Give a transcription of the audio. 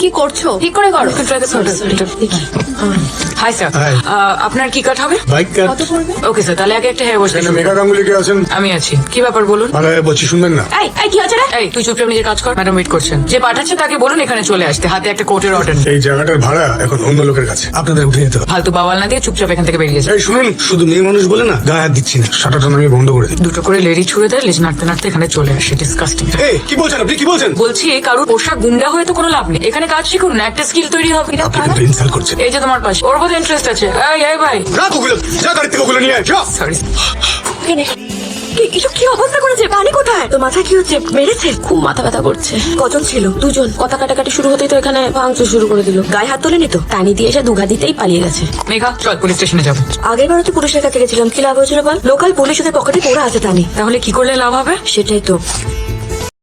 কি করছো? ঠিক করে করো। হাই স্যার, আপনার কি কাট হবে? বাইক কাট। ওকে স্যার, তাহলে আগে একটা হেয়ার ওয়াশ। এখানে মেঘা গাঙ্গুলি কে আছেন? আমি আছি। কি ব্যাপার বলুন? মানে বলছি শুনবেন না? এই কি হচ্ছে রে? এই তুই চুপচাপ নিজের কাজ কর, ম্যাডাম ওয়েট করছেন। যে পাঠাচ্ছে তাকে বলুন এখানে চলে আসতে, হাতে একটা কোর্টের অর্ডার। এই জায়গাটার ভাড়া এখন অন্য লোকের কাছে, আপনাদের উঠে যেতে হবে। ফালতু বাওয়াল না দিয়ে চুপচাপ এখান থেকে বেরিয়ে যায়। এই শুনুন, শুধু মেয়ে মানুষ বলে না গায়ে হাত দিচ্ছি না, শাটারটা নামিয়ে বন্ধ করে দিই। দুটো করে লেডি ছুড়ে দেয়, লেজ নাড়তে নাড়তে এখানে চলে আসে। ডিসকাস্টিং। এই কি বলছেন আপনি, কি বলছেন? বলছি কারোর পোশাক গুন্ডা হয়ে তো কোনো লাভ নেই, এখানে কাজ শিখুন না, একটা স্কিল তৈরি হবে। আপনি কিন্তু ইনসাল্ট করছেন। এই যে তোমার পাশে, ওর বোধ ইন্টারেস্ট আছে। এই ভাই, রাখ ওগুলো, যা গাড়ি থেকে ওগুলো নিয়ে আয়, যা। সরি। এসব কি অবস্থা করেছে? পানি কোথায়? তো মাথা কি হচ্ছে? মেরেছে? খুব মাথা ব্যথা করছে। কজন ছিল? দুজন। কথা কাটাকাটি শুরু হতেই তো এখানে ভাঙচুর শুরু করে দিল। গায়ে হাত তোলেনি তো, টানি দিয়ে এসে দুঘা দিতেই পালিয়ে গেছে। মেঘা চল পুলিশ স্টেশনে যাবো। আগের বারও তো পুলিশের কাছে গেছিলাম, কি লাভ হয়েছিল বল? লোকাল পুলিশ ওদের পকেটে পড়ে আছে টানি। তাহলে কি করলে লাভ হবে? সেটাই তো।